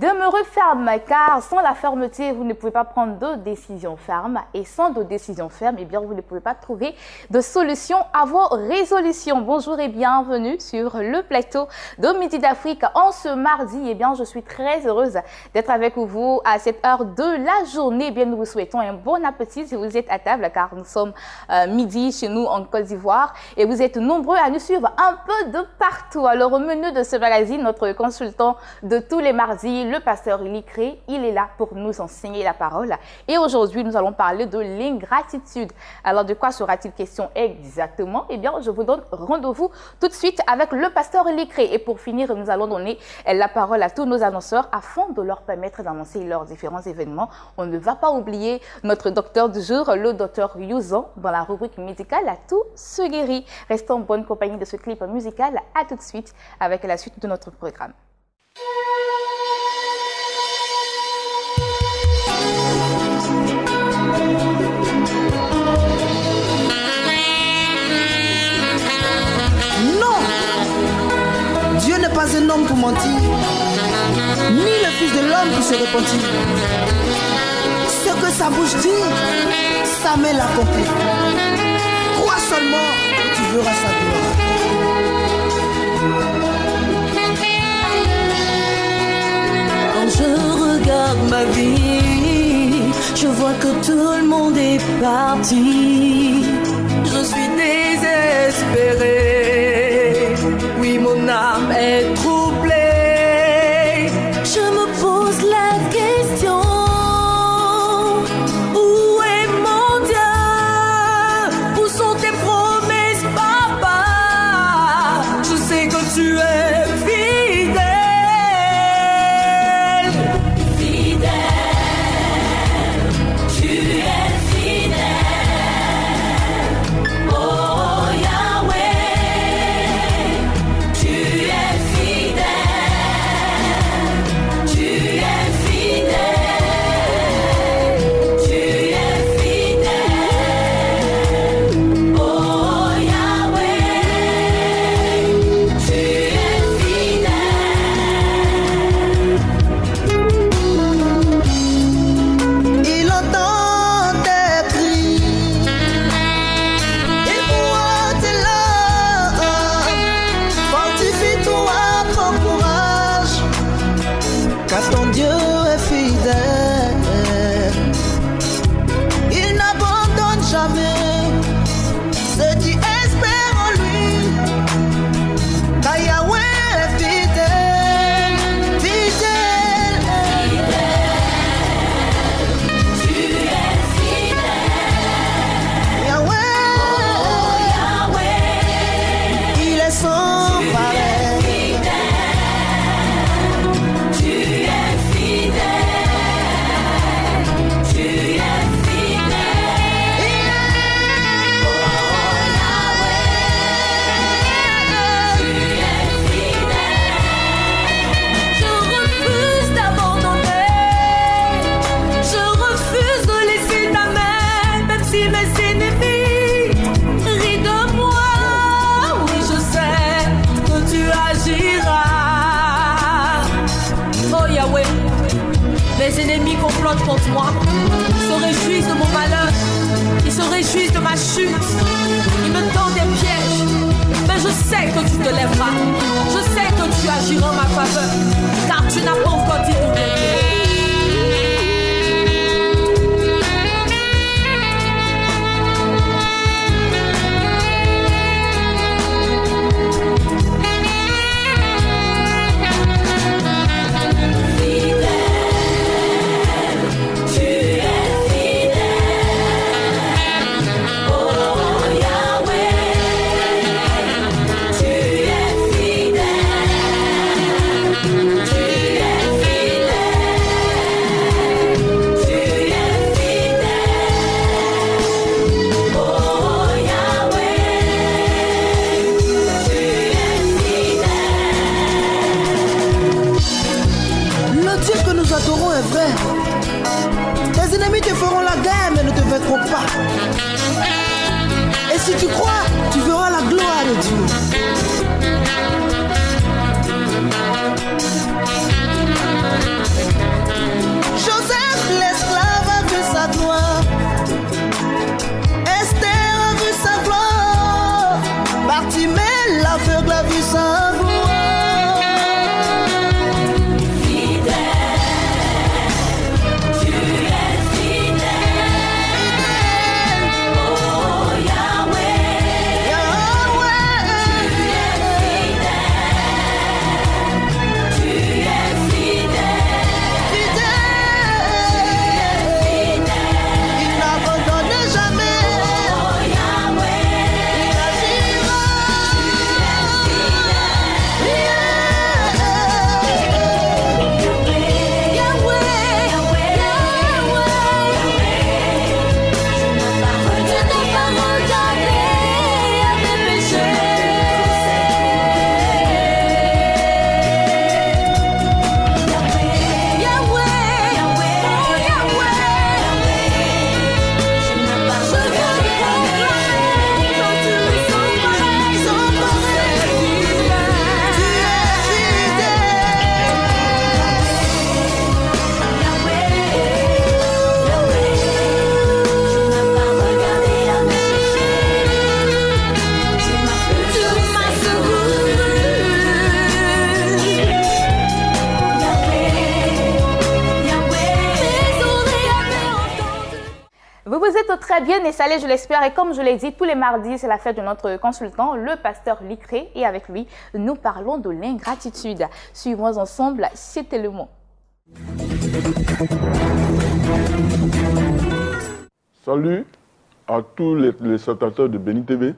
Demeurez ferme, car sans la fermeté, vous ne pouvez pas prendre de décisions fermes. Et sans de décisions fermes, eh bien, vous ne pouvez pas trouver de solution à vos résolutions. Bonjour et bienvenue sur le plateau de Midi d'Afrique. En ce mardi, eh bien, je suis très heureuse d'être avec vous à cette heure de la journée. Eh bien, nous vous souhaitons un bon appétit si vous êtes à table, car nous sommes midi chez nous en Côte d'Ivoire. Et vous êtes nombreux à nous suivre un peu de partout. Alors, au menu de ce magazine, notre consultant de tous les mardis, le pasteur Likré, il est là pour nous enseigner la parole. Et aujourd'hui, nous allons parler de l'ingratitude. Alors, de quoi sera-t-il question exactement? Eh bien, je vous donne rendez-vous tout de suite avec le pasteur Likré. Et pour finir, nous allons donner la parole à tous nos annonceurs afin de leur permettre d'annoncer leurs différents événements. On ne va pas oublier notre docteur du jour, le docteur Youzan, dans la rubrique médicale à tout se guérit. Restons en bonne compagnie de ce clip musical. À tout de suite avec la suite de notre programme. Dieu n'est pas un homme pour mentir, ni le fils de l'homme pour se repentir. Ce que sa bouche dit, sa main l'accomplit. Crois seulement que tu verras sa gloire. Quand je regarde ma vie, je vois que tout le monde est parti. Je suis désespérée. Oui, mon âme est troublée. Je me pose la question: où est mon Dieu? Où sont tes promesses, papa? Je sais que tu es fidèle. Fidèle, tu es fidèle. Oh Yahweh, tu es fidèle. Tu es fidèle. Tu es fidèle. Oh Yahweh, tu es Il entend tes cris, il voit tes larmes. Fortifie-toi, prends courage, car ton Dieu est fidèle. Il n'abandonne jamais ceux qui espèrent en lui, car Yahweh est fidèle, fidèle. Tu es fidèle. Yahweh, il est sans pareil. Tu es fidèle. Tu es fidèle. Oh Yahweh, tu es fidèle. Je refuse d'abandonner. Je refuse de laisser ta main, même si mes ennemis rient de moi. Oui, je sais que tu agiras. Oh Yahweh, mes ennemis complotent contre moi. Ils se réjouissent de mon malheur. Ils se réjouissent de ma chute. Ils me tendent des pièges. Mais je sais que tu te lèveras. Je sais que tu agiras en ma faveur. Car tu n'as pas encore dit ton bien. Tu es fidèle. Oh Yahweh, tu es fidèle. Tu es fidèle. bien installé, je l'espère. Et comme je l'ai dit, tous les mardis, c'est la fête de notre consultant, le pasteur Licré. Et avec lui, nous parlons de l'ingratitude. Suivons ensemble, c'était le mot. Salut à tous les spectateurs de Béni TV.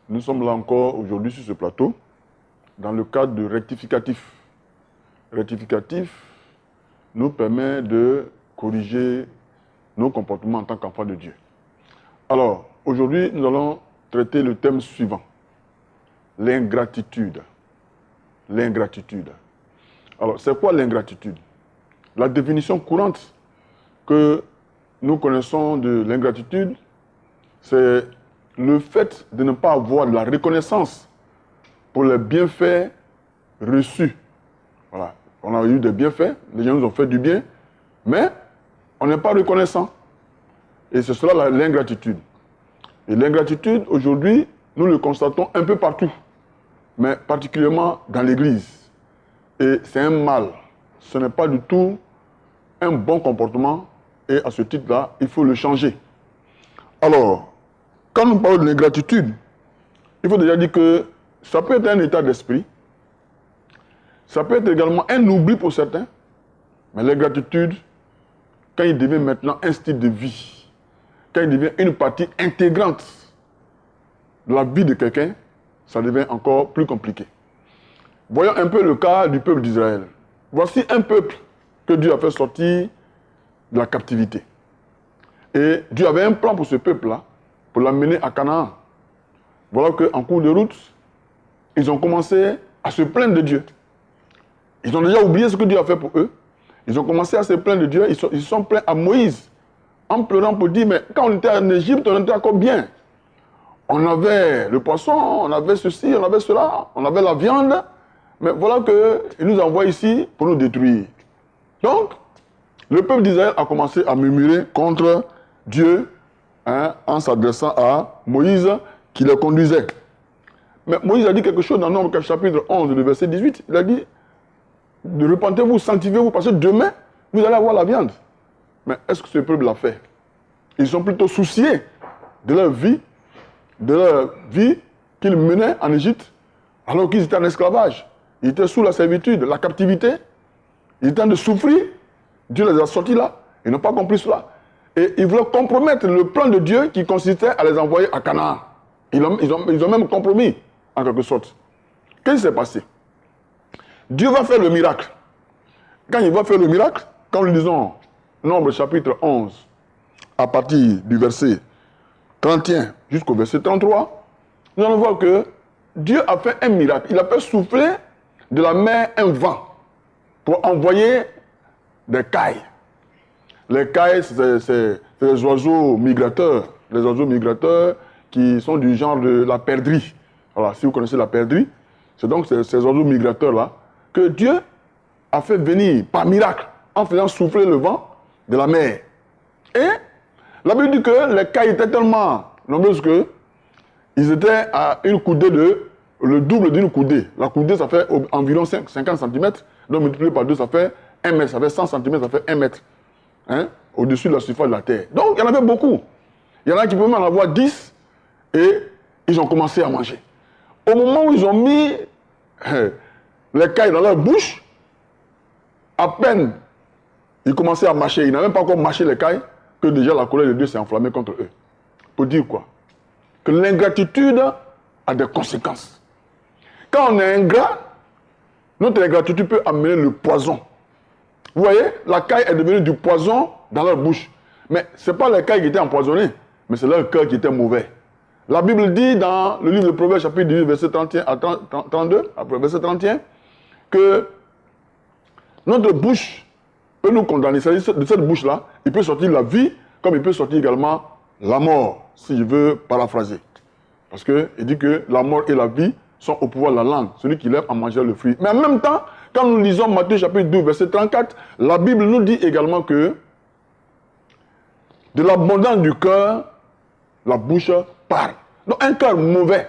Nous sommes là encore aujourd'hui sur ce plateau dans le cadre de rectificatif. Rectificatif nous permet de corriger nos comportements en tant qu'enfants de Dieu. Alors, aujourd'hui, nous allons traiter le thème suivant. L'ingratitude. L'ingratitude. Alors, c'est quoi l'ingratitude? La définition courante que nous connaissons de l'ingratitude, c'est le fait de ne pas avoir de la reconnaissance pour les bienfaits reçus. Voilà. On a eu des bienfaits, les gens nous ont fait du bien, mais on n'est pas reconnaissant. Et c'est cela l'ingratitude. Et l'ingratitude, aujourd'hui, nous le constatons un peu partout, mais particulièrement dans l'Église. Et c'est un mal. Ce n'est pas du tout un bon comportement. Et à ce titre-là, il faut le changer. Alors, quand nous parlons de l'ingratitude, il faut déjà dire que ça peut être un état d'esprit. Ça peut être également un oubli pour certains. Mais l'ingratitude, quand il devient maintenant un style de vie, quand il devient une partie intégrante de la vie de quelqu'un, ça devient encore plus compliqué. Voyons un peu le cas du peuple d'Israël. Voici un peuple que Dieu a fait sortir de la captivité. Et Dieu avait un plan pour ce peuple-là, pour l'amener à Canaan. Voilà qu'en cours de route, ils ont commencé à se plaindre de Dieu. Ils ont déjà oublié ce que Dieu a fait pour eux. Ils ont commencé à se plaindre de Dieu. Ils se sont plaints à Moïse, en pleurant pour dire, mais quand on était en Égypte, on était encore bien. On avait le poisson, on avait ceci, on avait cela, on avait la viande. Mais voilà qu'il nous envoie ici pour nous détruire. Donc, le peuple d'Israël a commencé à murmurer contre Dieu en s'adressant à Moïse qui le conduisait. Mais Moïse a dit quelque chose dans Nombre chapitre 11, le verset 18. Il a dit, repentez-vous, sanctifiez-vous, parce que demain, vous allez avoir la viande. Mais est-ce que ce peuple l'a fait? Ils sont plutôt souciés de leur vie qu'ils menaient en Égypte, alors qu'ils étaient en esclavage. Ils étaient sous la servitude, la captivité. Ils étaient en train de souffrir. Dieu les a sortis là. Ils n'ont pas compris cela. Et ils voulaient compromettre le plan de Dieu qui consistait à les envoyer à Canaan. Ils ont même compromis, en quelque sorte. Qu'est-ce qui s'est passé? Dieu va faire le miracle. Quand il va faire le miracle, quand nous lisons Nombre chapitre 11, à partir du verset 31 jusqu'au verset 33, nous allons voir que Dieu a fait un miracle. Il a fait souffler de la mer un vent pour envoyer des cailles. Les cailles, c'est les oiseaux migrateurs. Les oiseaux migrateurs qui sont du genre de la perdrix. Voilà, si vous connaissez la perdrix, c'est donc ces oiseaux migrateurs-là que Dieu a fait venir par miracle en faisant souffler le vent de la mer. Et la Bible dit que les cailles étaient tellement nombreuses que ils étaient à une coudée le double d'une coudée. La coudée, ça fait environ 50 cm. Donc multiplié par 2, ça fait 1 mètre. Ça fait 100 cm, ça fait 1 mètre. Au-dessus de la surface de la terre. Donc, il y en avait beaucoup. Il y en a qui pouvaient en avoir 10 et ils ont commencé à manger. Au moment où ils ont mis les cailles dans leur bouche, à peine ils commençaient à mâcher. Ils n'avaient même pas encore mâché les cailles que déjà la colère de Dieu s'est enflammée contre eux. Pour dire quoi? Que l'ingratitude a des conséquences. Quand on est ingrat, notre ingratitude peut amener le poison. Vous voyez, la caille est devenue du poison dans leur bouche. Mais ce n'est pas les cailles qui étaient empoisonnées, mais c'est leur cœur qui était mauvais. La Bible dit dans le livre de Proverbes, chapitre 18, verset 31 à 32, après verset 31, que notre bouche peut nous condamner. C'est-à-dire de cette bouche-là, il peut sortir la vie, comme il peut sortir également la mort, si je veux paraphraser. Parce qu'il dit que la mort et la vie sont au pouvoir de la langue. Celui qui lève en mangeant le fruit. Mais en même temps, quand nous lisons Matthieu chapitre 12, verset 34, la Bible nous dit également que de l'abondance du cœur, la bouche parle. Donc un cœur mauvais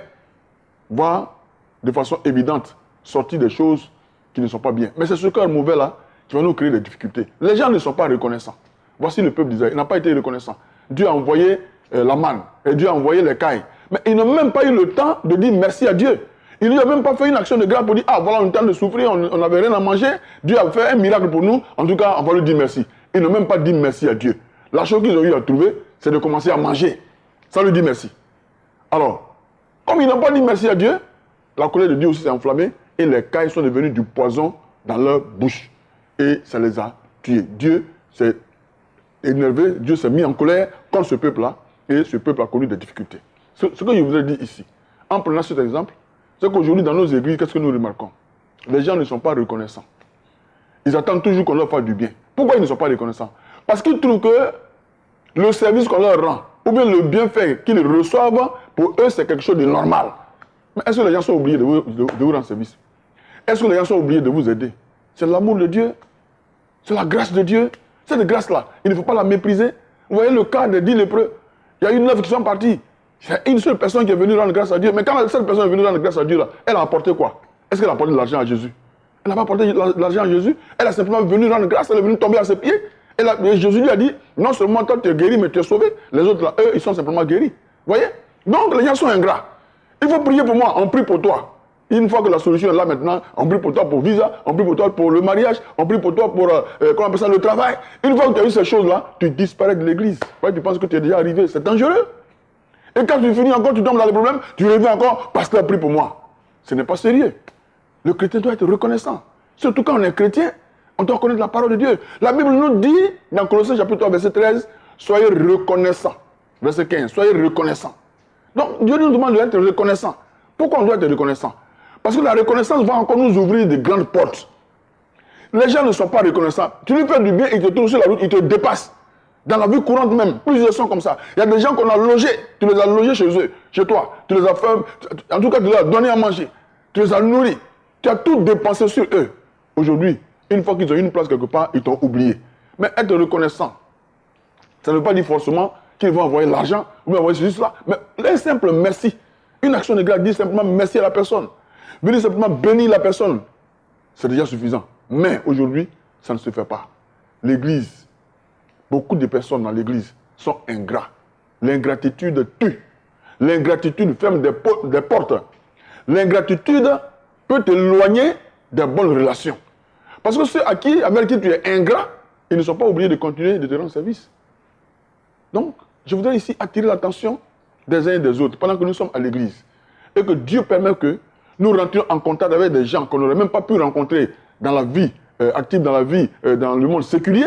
va de façon évidente sortir des choses qui ne sont pas bien. Mais c'est ce cœur mauvais-là qui va nous créer des difficultés. Les gens ne sont pas reconnaissants. Voici le peuple d'Israël. Il n'a pas été reconnaissant. Dieu a envoyé la manne. Et Dieu a envoyé les cailles. Mais ils n'ont même pas eu le temps de dire merci à Dieu. Ils n'ont même pas fait une action de grâce pour dire, ah voilà, on est en train de souffrir, on n'avait rien à manger. Dieu a fait un miracle pour nous. En tout cas, on va lui dire merci. Ils n'ont même pas dit merci à Dieu. La chose qu'ils ont eu à trouver, c'est de commencer à manger. Ça lui dit merci. Alors, comme ils n'ont pas dit merci à Dieu, la colère de Dieu aussi s'est enflammée et les cailles sont devenues du poison dans leur bouche. Et ça les a tués. Dieu s'est énervé, Dieu s'est mis en colère contre ce peuple-là et ce peuple a connu des difficultés. Ce que je voudrais dire ici, en prenant cet exemple, c'est qu'aujourd'hui dans nos églises, qu'est-ce que nous remarquons? Les gens ne sont pas reconnaissants. Ils attendent toujours qu'on leur fasse du bien. Pourquoi ils ne sont pas reconnaissants? Parce qu'ils trouvent que le service qu'on leur rend, ou bien le bienfait qu'ils reçoivent, pour eux c'est quelque chose de normal. Mais est-ce que les gens sont oubliés de vous rendre service? Est-ce que les gens sont oubliés de vous aider? C'est l'amour de Dieu. C'est la grâce de Dieu. Cette grâce-là, il ne faut pas la mépriser. Vous voyez le cas des 10 lépreux. Il y a eu 9 qui sont partis. C'est une seule personne qui est venue rendre grâce à Dieu. Mais quand cette personne est venue rendre grâce à Dieu, là, elle a apporté quoi? Est-ce qu'elle a apporté de l'argent à Jésus? Elle n'a pas apporté de l'argent à Jésus. Elle a simplement venu rendre grâce. Elle est venue tomber à ses pieds. Et Jésus lui a dit, non seulement toi tu es guéri, mais tu es sauvé. Les autres là, eux, ils sont simplement guéris. Vous voyez? Donc les gens sont ingrats. Il faut prier pour moi, on prie pour toi. Une fois que la solution est là maintenant, on prie pour toi pour visa, on prie pour toi pour le mariage, on prie pour toi pour comment on appelle ça, le travail. Une fois que tu as eu ces choses-là, tu disparais de l'église. Ouais, tu penses que tu es déjà arrivé, c'est dangereux. Et quand tu finis encore, tu tombes dans les problèmes, tu reviens encore, pasteur, prie pour moi. Ce n'est pas sérieux. Le chrétien doit être reconnaissant. Surtout quand on est chrétien, on doit connaître la parole de Dieu. La Bible nous dit, dans Colossiens chapitre 3, verset 13, soyez reconnaissants. Verset 15, soyez reconnaissants. Donc Dieu nous demande d'être reconnaissants. Pourquoi on doit être reconnaissant? Parce que la reconnaissance va encore nous ouvrir de grandes portes. Les gens ne sont pas reconnaissants. Tu lui fais du bien, ils te trouvent sur la route, ils te dépassent. Dans la vie courante même, plusieurs sont comme ça. Il y a des gens qu'on a logés, tu les as logés chez eux, chez toi. Tu les as fait, en tout cas, tu les as donné à manger. Tu les as nourris. Tu as tout dépensé sur eux. Aujourd'hui, une fois qu'ils ont une place quelque part, ils t'ont oublié. Mais être reconnaissant, ça ne veut pas dire forcément qu'ils vont envoyer l'argent ou bien envoyer ceci, cela. Mais un simple merci. Une action de grâce dit simplement merci à la personne. Venir simplement bénir la personne, c'est déjà suffisant. Mais aujourd'hui, ça ne se fait pas. L'église, beaucoup de personnes dans l'église sont ingrats. L'ingratitude tue. L'ingratitude ferme des portes. L'ingratitude peut t'éloigner des bonnes relations. Parce que ceux avec qui tu es ingrat, ils ne sont pas obligés de continuer de te rendre service. Donc, je voudrais ici attirer l'attention des uns et des autres pendant que nous sommes à l'église. Et que Dieu permet que nous rentrions en contact avec des gens qu'on n'aurait même pas pu rencontrer dans la vie active, dans la vie, dans le monde séculier.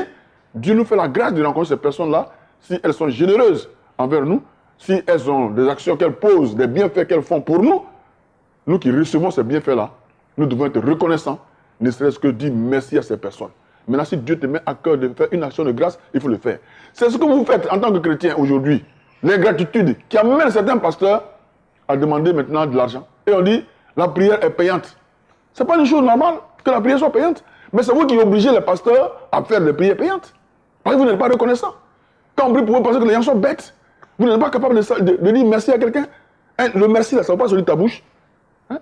Dieu nous fait la grâce de rencontrer ces personnes-là si elles sont généreuses envers nous, si elles ont des actions qu'elles posent, des bienfaits qu'elles font pour nous. Nous qui recevons ces bienfaits-là, nous devons être reconnaissants, ne serait-ce que dire merci à ces personnes. Maintenant, si Dieu te met à cœur de faire une action de grâce, il faut le faire. C'est ce que vous faites en tant que chrétien aujourd'hui. L'ingratitude qui amène certains pasteurs à demander maintenant de l'argent. Et on dit, la prière est payante. Ce n'est pas une chose normale que la prière soit payante. Mais c'est vous qui obligez les pasteurs à faire des prières payantes. Parce que vous n'êtes pas reconnaissant. Quand on prie pour vous, pensez que les gens sont bêtes. Vous n'êtes pas capable de dire merci à quelqu'un. Hein, le merci, là, ça ne va pas sortir de ta bouche. Hein?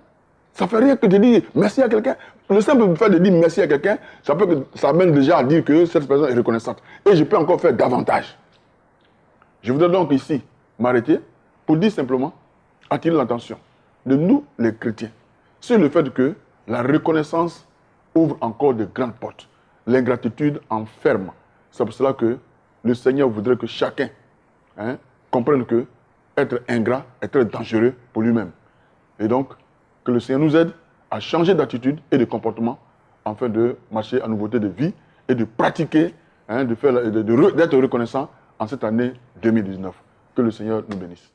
Ça ne fait rien que de dire merci à quelqu'un. Le simple fait de dire merci à quelqu'un, ça amène déjà à dire que cette personne est reconnaissante. Et je peux encore faire davantage. Je voudrais donc ici m'arrêter pour dire simplement, attirer l'attention de nous, les chrétiens, sur le fait que la reconnaissance ouvre encore de grandes portes. L'ingratitude enferme. C'est pour cela que le Seigneur voudrait que chacun comprenne que être ingrat est très dangereux pour lui-même. Et donc, que le Seigneur nous aide à changer d'attitude et de comportement afin de marcher à nouveauté de vie et de pratiquer, d'être reconnaissant en cette année 2019. Que le Seigneur nous bénisse.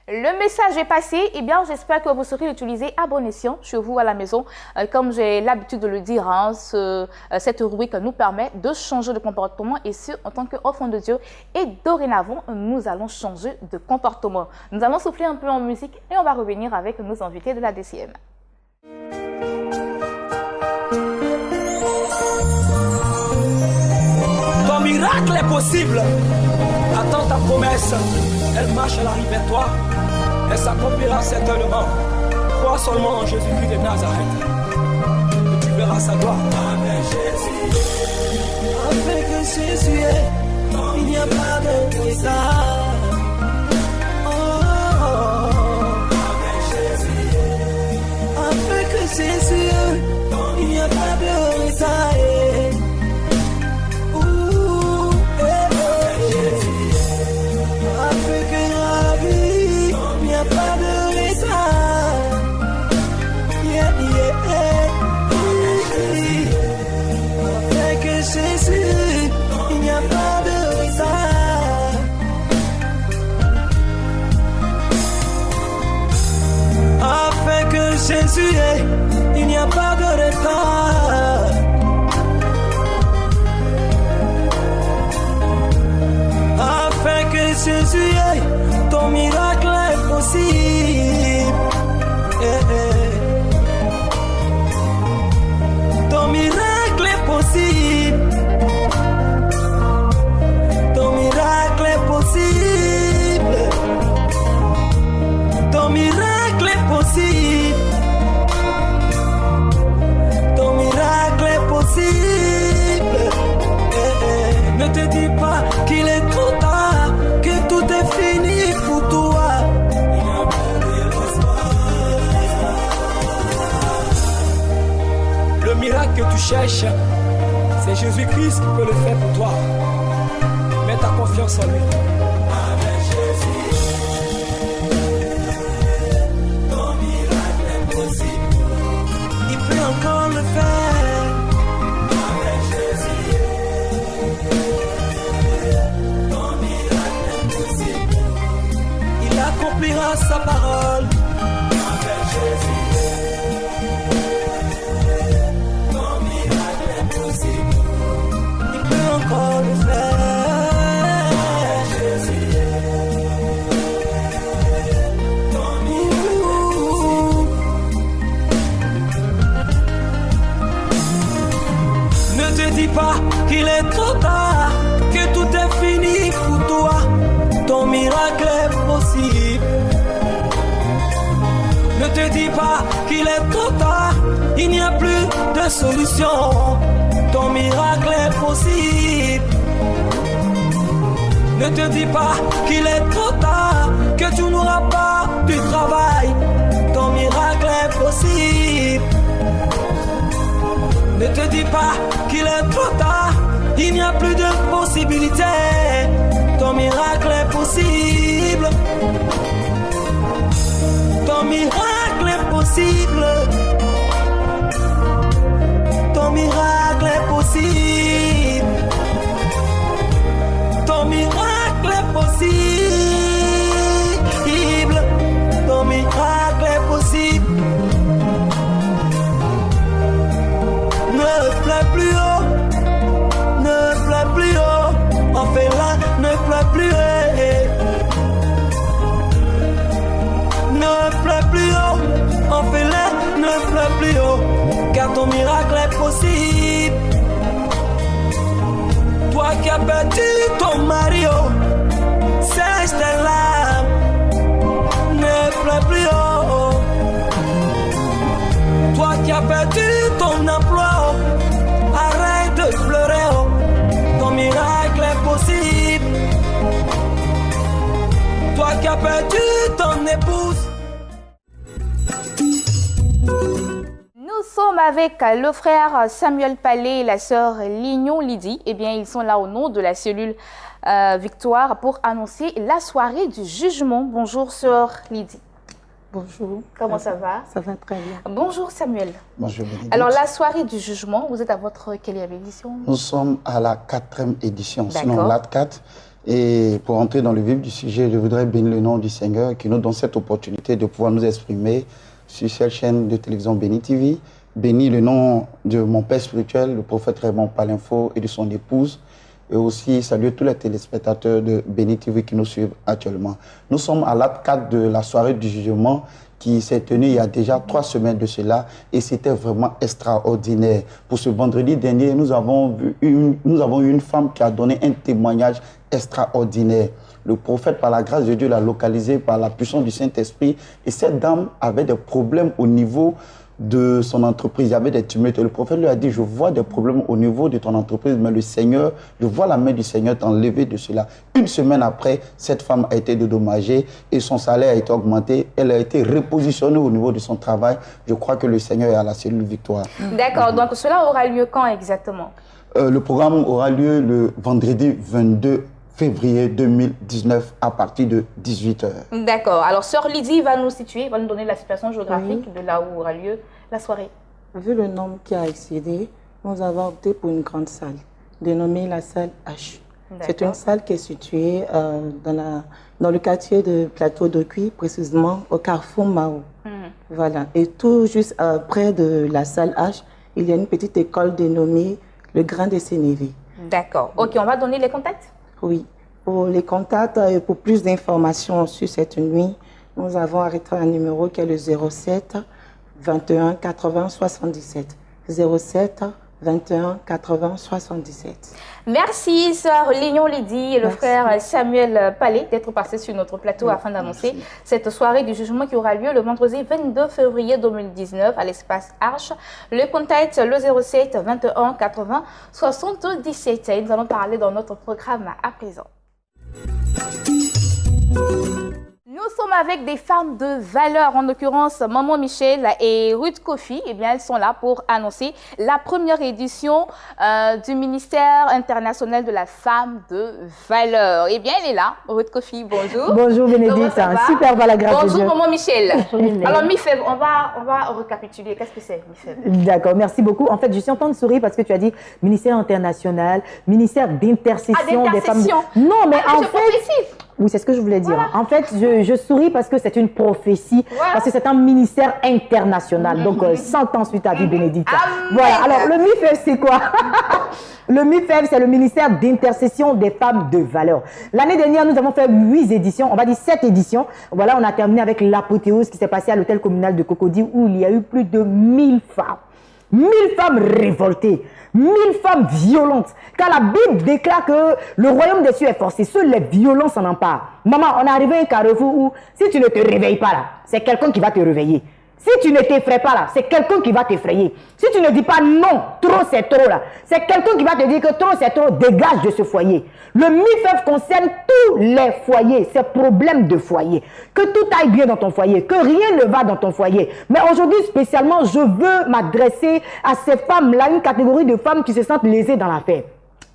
Le message est passé. Eh bien, j'espère que vous saurez l'utiliser à bon escient chez vous à la maison. Comme j'ai l'habitude de le dire, cette rubrique nous permet de changer de comportement et ce, en tant qu'enfant de Dieu. Et dorénavant, nous allons changer de comportement. Nous allons souffler un peu en musique et on va revenir avec nos invités de la DCM. Ton miracle est possible. Attends ta promesse. Elle marche, elle arrive vers toi. Elle s'accomplira certainement. Crois seulement en Jésus-Christ de Nazareth. verras sa gloire. Avec Jésus, il n'y a pas de retard. Avec Jésus, il n'y a pas de retard. Avec la vie, il n'y a pas de retard. Avec Jésus, il n'y a pas de retard. Avec Jésus, il n'y a pas de retard. Avec Jésus, ton miracle est possible. Ton miracle est possible. Ton miracle est possible. Ton miracle est possible. Ton miracle est possible. Ne te dis pas qu'il est trop tard, que tout est fini pour toi. Le miracle que tu cherches, c'est Jésus-Christ qui peut le faire pour toi. Mets ta confiance en lui. Avec Jésus, ton miracle est possible. Il peut encore le faire. Avec Jésus, ton miracle est possible. Il accomplira sa parole. Avec Jésus, ton miracle est possible. Il peut encore le faire. Avec Jésus, ton miracle est possible. Ne te dis pas qu'il est trop tard, que tout est fini pour toi. Ton miracle est possible. Ne te dis pas qu'il est trop tard, il n'y a plus de solution. Ton miracle est possible. Ne te dis pas qu'il est trop tard, que tu n'auras pas du travail. Ton miracle est possible. Ne te dis pas qu'il est trop tard, il n'y a plus de possibilité. Ton miracle est possible. Ton miracle est possible. Ton miracle est possible. Ton miracle est possible. Ton miracle est possible. Ne pleure plus haut. Ne pleure plus haut. On fait là, ne pleure plus haut. Ne pleure plus haut. On fait là, ne pleure plus haut. Car ton miracle est possible. Toi qui as perdu ton mari, oh, sèche tes larmes. Ne pleure plus haut. Toi qui as perdu ton emploi, oh, arrête de pleurer, oh. Ton miracle est possible. Toi qui as perdu ton épouse. Nous sommes avec le frère Samuel Palais et la sœur Lignon Lydie. Eh bien, ils sont là au nom de la cellule Victoire pour annoncer la soirée du jugement. Bonjour, sœur Lydie. Bonjour. Comment ça va? Ça va très bien. Bonjour, Samuel. Bonjour, Bénédicte. Alors, la soirée du jugement, vous êtes à votre quelle édition? Nous sommes à la 4e édition, sinon D'accord. l'AT4. Et pour entrer dans le vif du sujet, je voudrais bénir le nom du Seigneur qui nous donne cette opportunité de pouvoir nous exprimer sur cette chaîne de télévision Béni TV. Bénis le nom de mon père spirituel, le prophète Raymond Palinfo, et de son épouse. Et aussi saluer tous les téléspectateurs de Béni TV qui nous suivent actuellement. Nous sommes à l'acte 4 de la soirée du jugement qui s'est tenue il y a déjà 3 semaines de cela et c'était vraiment extraordinaire. Pour ce vendredi dernier, nous avons eu une femme qui a donné un témoignage extraordinaire. Le prophète, par la grâce de Dieu, l'a localisée par la puissance du Saint-Esprit et cette dame avait des problèmes au niveau de son entreprise. Il y avait des tumultes. Et le prophète lui a dit, je vois des problèmes au niveau de ton entreprise, mais le Seigneur, je vois la main du Seigneur t'enlever de cela. Une semaine après, cette femme a été dédommagée et son salaire a été augmenté. Elle a été repositionnée au niveau de son travail. Je crois que le Seigneur est à la cellule victoire. D'accord, donc cela aura lieu quand exactement? Le programme aura lieu le vendredi 22 février 2019 à partir de 18h. D'accord. Alors, Sœur Lydie va nous situer, va nous donner la situation géographique de là où aura lieu la soirée. Vu le nombre qui a excédé, nous avons opté pour une grande salle, dénommée la salle H. C'est une salle qui est située dans le quartier de Plateau de Cuy, précisément au carrefour Mao. Voilà. Et tout juste près de la salle H, il y a une petite école dénommée le Grain de Sénévé. D'accord. Ok, on va donner les contacts? Oui. Pour les contacts et pour plus d'informations sur cette nuit, nous avons arrêté un numéro qui est le 07 21 80 77. 07 21 80 77. Merci, Sœur Léon Lydie et le frère Samuel Palais d'être passés sur notre plateau afin d'annoncer cette soirée du jugement qui aura lieu le vendredi 22 février 2019 à l'espace Arche. Le contact, le 07 21 80 77. Et nous allons parler dans notre programme à présent. Nous sommes avec des femmes de valeur, en l'occurrence Maman Michel et Ruth Kofi. Eh bien, elles sont là pour annoncer la première édition du ministère international de la femme de valeur. Eh bien, elle est là. Ruth Kofi, bonjour. Bonjour Bénédicte, super par la grâce de Dieu. Bonjour Maman Michel. Alors Mifeb, on va récapituler. Qu'est-ce que c'est Mifeb? D'accord, merci beaucoup. En fait, je suis en train de sourire parce que tu as dit ministère international, ministère d'intercession des femmes. Non, mais en fait... Oui, c'est ce que je voulais dire. Voilà. En fait, je souris parce que c'est une prophétie, parce que c'est un ministère international. Donc, 100 ans suite à vie Bénédicte. Voilà. Alors, le MIFEV, c'est quoi? Le MIFEV, c'est le ministère d'intercession des femmes de valeur. L'année dernière, nous avons fait 8 éditions, on va dire 7 éditions. Voilà, on a terminé avec l'apothéose qui s'est passée à l'hôtel communal de Cocody où il y a eu plus de 1000 femmes. 1000 femmes révoltées, 1000 femmes violentes. Car la Bible déclare que le royaume des cieux est forcé. Seules les violences en emparent. Maman, on est arrivé à un carrefour où si tu ne te réveilles pas là, c'est quelqu'un qui va te réveiller. Si tu ne t'effraies pas là, c'est quelqu'un qui va t'effrayer. Si tu ne dis pas non, trop c'est trop là, c'est quelqu'un qui va te dire que trop c'est trop, dégage de ce foyer. Le MIFEV concerne tous les foyers, ces problèmes de foyer. Que tout aille bien dans ton foyer, que rien ne va dans ton foyer. Mais aujourd'hui spécialement, je veux m'adresser à ces femmes-là, une catégorie de femmes qui se sentent lésées dans l'affaire.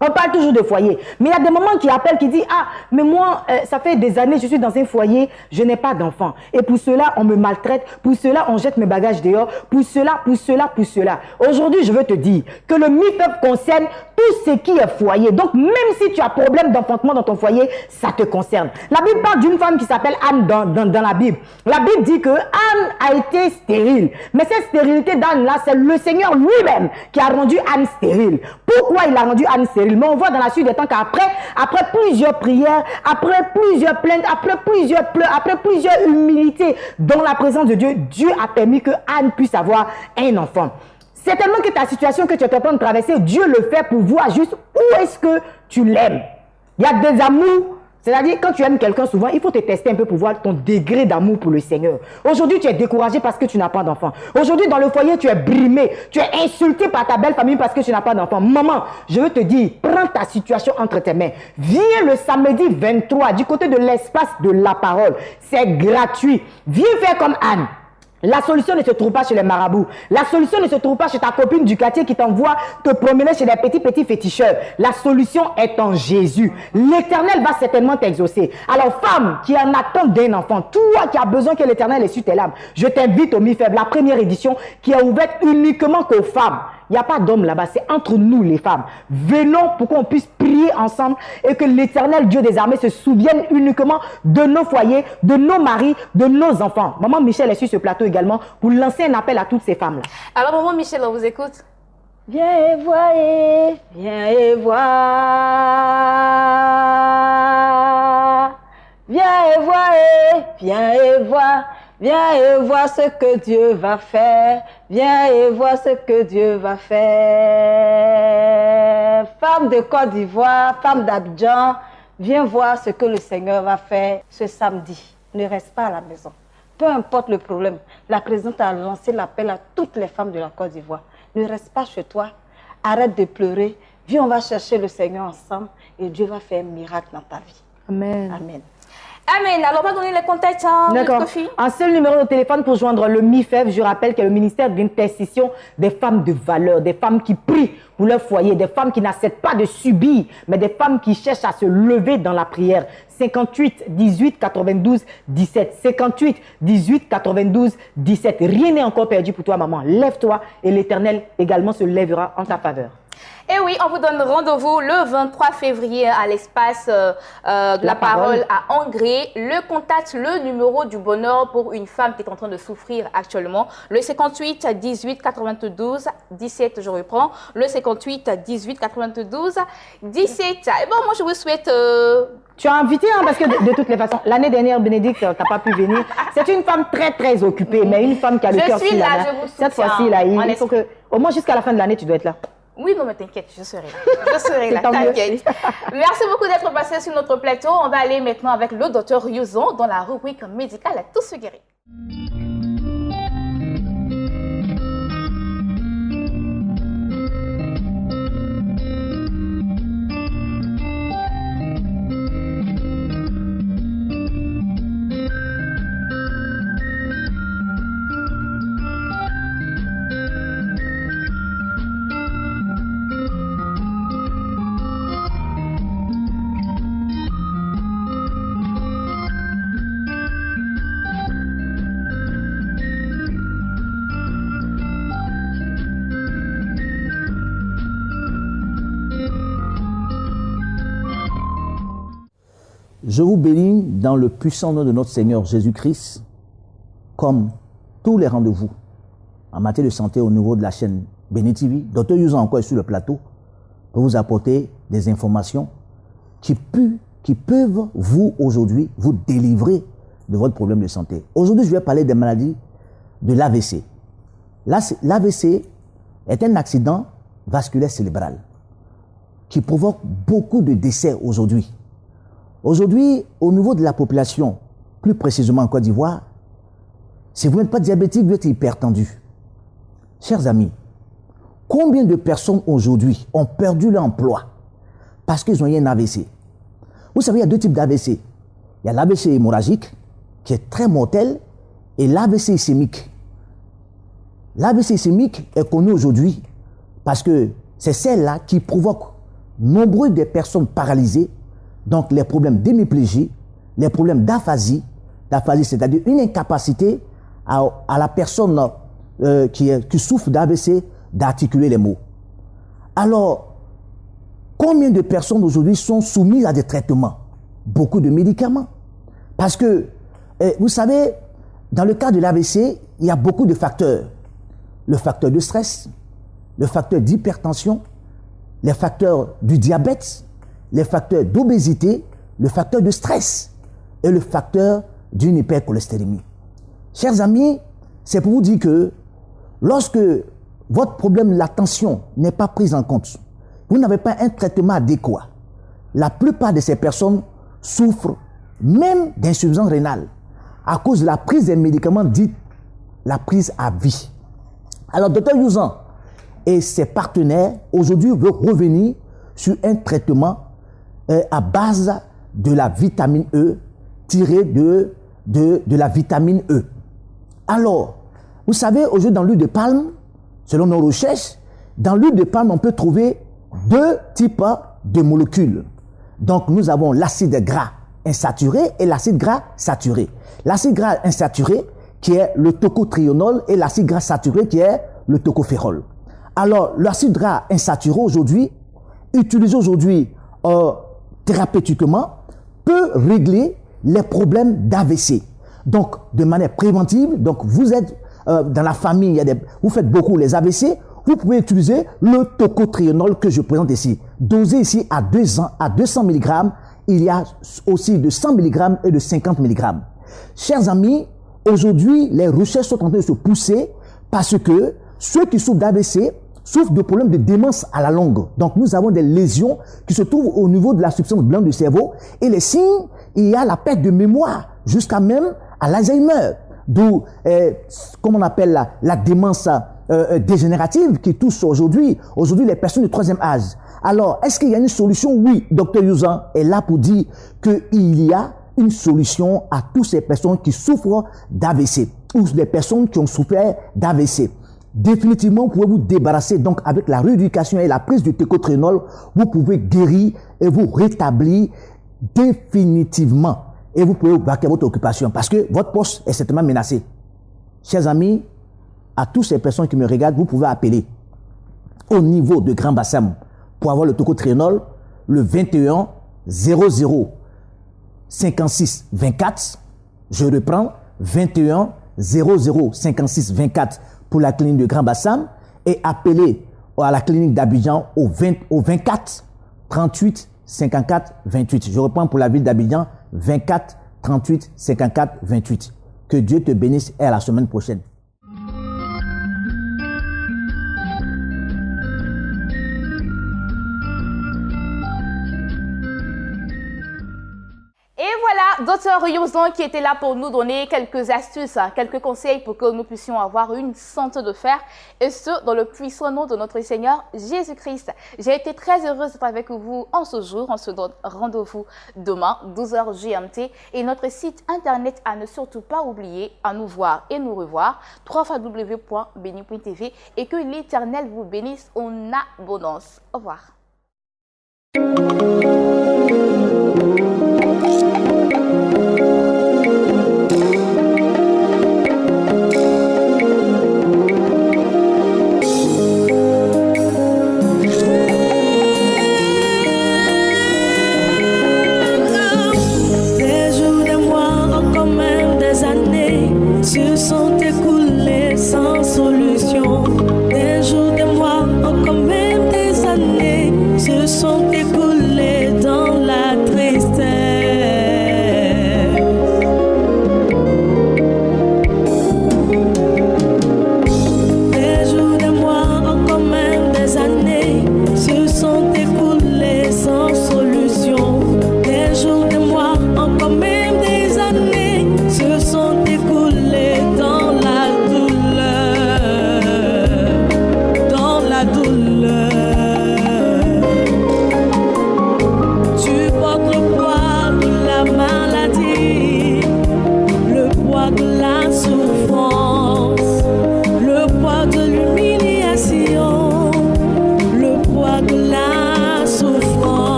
On parle toujours de foyer, mais il y a des mamans qui appellent, qui disent « Ah, mais moi, ça fait des années, je suis dans un foyer, je n'ai pas d'enfant. Et pour cela, on me maltraite, pour cela, on jette mes bagages dehors, pour cela, pour cela, pour cela. » Aujourd'hui, je veux te dire que le MIFEV concerne tout ce qui est foyer. Donc, même si tu as problème d'enfantement dans ton foyer, ça te concerne. La Bible parle d'une femme qui s'appelle Anne dans la Bible. La Bible dit que Anne a été stérile. Mais cette stérilité d'Anne-là, c'est le Seigneur lui-même qui a rendu Anne stérile. Pourquoi il a rendu Anne stérile? Mais on voit dans la suite des temps qu'après plusieurs prières, après plusieurs plaintes, après plusieurs pleurs, après plusieurs humilités dans la présence de Dieu, Dieu a permis que Anne puisse avoir un enfant. C'est tellement que ta situation que tu es en train de traverser, Dieu le fait pour voir juste où est-ce que tu l'aimes. Il y a des amours. C'est-à-dire, quand tu aimes quelqu'un, souvent, il faut te tester un peu pour voir ton degré d'amour pour le Seigneur. Aujourd'hui, tu es découragé parce que tu n'as pas d'enfant. Aujourd'hui, dans le foyer, tu es brimé. Tu es insulté par ta belle famille parce que tu n'as pas d'enfant. Maman, je veux te dire, prends ta situation entre tes mains. Viens le samedi 23 du côté de l'espace de la parole. C'est gratuit. Viens faire comme Anne. La solution ne se trouve pas chez les marabouts. La solution ne se trouve pas chez ta copine du quartier qui t'envoie te promener chez les petits féticheurs. La solution est en Jésus. L'Éternel va certainement t'exaucer. Alors, femme qui en attend d'un enfant, toi qui as besoin que l'Éternel essuie tes larmes, je t'invite au MIFEV, la première édition qui est ouverte uniquement qu'aux femmes. Il n'y a pas d'hommes là-bas, c'est entre nous les femmes. Venons pour qu'on puisse prier ensemble et que l'Éternel Dieu des armées se souvienne uniquement de nos foyers, de nos maris, de nos enfants. Maman Michel est sur ce plateau également pour lancer un appel à toutes ces femmes-là. Alors Maman Michel, on vous écoute. Viens et voyez, viens et voir. Viens et voyez, viens et voir. Viens et vois ce que Dieu va faire. Viens et vois ce que Dieu va faire. Femme de Côte d'Ivoire, femme d'Abidjan, viens voir ce que le Seigneur va faire ce samedi. Ne reste pas à la maison. peu importe le problème, la présidente a lancé l'appel à toutes les femmes de la Côte d'Ivoire. Ne reste pas chez toi, arrête de pleurer, viens, on va chercher le Seigneur ensemble et Dieu va faire un miracle dans ta vie. Amen. Amen. Amen. Alors, on va donner les contacts, hein, d'accord. Un seul numéro de téléphone pour joindre le MIFEV. Je rappelle que le ministère d'intercession des femmes de valeur, des femmes qui prient pour leur foyer, des femmes qui n'acceptent pas de subir, mais des femmes qui cherchent à se lever dans la prière. 58 18 92 17. 58 18 92 17. Rien n'est encore perdu pour toi, maman. Lève-toi et l'Éternel également se lèvera en ta faveur. Et oui, on vous donne rendez-vous le 23 février à l'espace de la parole à Angré. Le contact, le numéro du bonheur pour une femme qui est en train de souffrir actuellement. Le 58 18 92 17, je reprends. Le 58 18 92 17. Et bon, moi, je vous souhaite... Tu as invité, hein, parce que de toutes les façons, l'année dernière, Bénédicte, tu n'as pas pu venir. C'est une femme très, très occupée, mais une femme qui a le cœur sur la main. Cette fois-ci, là, il faut que, au moins jusqu'à la fin de l'année, tu dois être là. Oui, non, mais t'inquiète, je serai là. Je serai là, t'inquiète. Merci beaucoup d'être passé sur notre plateau. On va aller maintenant avec le docteur Youzon dans la rubrique médicale à tous se guérir. Je vous bénis dans le puissant nom de notre Seigneur Jésus-Christ, comme tous les rendez-vous en matière de santé au niveau de la chaîne Béni TV. Dr Youzon encore est sur le plateau pour vous apporter des informations qui peuvent vous aujourd'hui vous délivrer de votre problème de santé. Aujourd'hui, je vais parler des maladies de l'AVC. L'AVC est un accident vasculaire cérébral qui provoque beaucoup de décès aujourd'hui. Aujourd'hui, au niveau de la population, plus précisément en Côte d'Ivoire, si vous n'êtes pas diabétique, vous êtes hypertendu. Chers amis, combien de personnes aujourd'hui ont perdu leur emploi parce qu'ils ont eu un AVC? Vous savez, il y a deux types d'AVC. Il y a l'AVC hémorragique, qui est très mortel, et l'AVC ischémique. L'AVC ischémique est connu aujourd'hui parce que c'est celle-là qui provoque nombreuses des personnes paralysées. Donc, les problèmes d'hémiplégie, les problèmes d'aphasie, c'est-à-dire une incapacité à la personne qui souffre d'AVC d'articuler les mots. Alors, combien de personnes aujourd'hui sont soumises à des traitements? Beaucoup de médicaments. Parce que, vous savez, dans le cas de l'AVC, il y a beaucoup de facteurs. Le facteur de stress, le facteur d'hypertension, les facteurs du diabète, les facteurs d'obésité, le facteur de stress et le facteur d'une hypercholestérémie. Chers amis, c'est pour vous dire que lorsque votre problème, la tension, n'est pas prise en compte, vous n'avez pas un traitement adéquat, la plupart de ces personnes souffrent même d'insuffisance rénale à cause de la prise des médicaments dits la prise à vie. Alors, Dr Youzon et ses partenaires aujourd'hui veulent revenir sur un traitement à base de la vitamine E, tirée de la vitamine E. Alors, vous savez, aujourd'hui dans l'huile de palme, selon nos recherches, dans l'huile de palme, on peut trouver deux types de molécules. Donc, nous avons l'acide gras insaturé et l'acide gras saturé. L'acide gras insaturé, qui est le tocotrienol, et l'acide gras saturé, qui est le tocopherol. Alors, l'acide gras insaturé aujourd'hui, utilisé aujourd'hui thérapeutiquement, peut régler les problèmes d'AVC. Donc, de manière préventive, donc vous êtes dans la famille, vous faites beaucoup les AVC, vous pouvez utiliser le tocotrienol que je présente ici. Dosé ici à 200 mg, il y a aussi de 100 mg et de 50 mg. Chers amis, aujourd'hui, les recherches sont en train de se pousser parce que ceux qui souffrent d'AVC souffrent de problèmes de démence à la longue. Donc, nous avons des lésions qui se trouvent au niveau de la substance blanche du cerveau. Et les signes, il y a la perte de mémoire, jusqu'à même à l'Alzheimer. d'où, comment on appelle la démence dégénérative qui touche aujourd'hui les personnes du 3e âge. Alors, est-ce qu'il y a une solution? Oui, Dr Youzan est là pour dire qu'il y a une solution à toutes ces personnes qui souffrent d'AVC ou des personnes qui ont souffert d'AVC. Définitivement, vous pouvez vous débarrasser donc avec la rééducation et la prise du técotrénol, vous pouvez guérir et vous rétablir définitivement. Et vous pouvez vaquer votre occupation parce que votre poste est certainement menacé. Chers amis, à toutes ces personnes qui me regardent, vous pouvez appeler au niveau de Grand Bassam pour avoir le tocotrienol, le 21 00 56 24. Je reprends, 21 00 56 24 pour la clinique de Grand Bassam et appeler à la clinique d'Abidjan au 24 38 54 28. Je reprends pour la ville d'Abidjan, 24 38 54 28. Que Dieu te bénisse et à la semaine prochaine. Docteur Youzan qui était là pour nous donner quelques astuces, quelques conseils pour que nous puissions avoir une santé de fer et ce, dans le puissant nom de notre Seigneur Jésus-Christ. J'ai été très heureuse d'être avec vous en ce jour. On se donne rendez-vous demain, 12h GMT et notre site internet à ne surtout pas oublier, à nous voir et nous revoir, www.beni.tv et que l'Éternel vous bénisse en abondance. Au revoir. Se sont écoulés sans solution. Des jours, des mois, encore même des années se sont écoulés.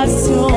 nations.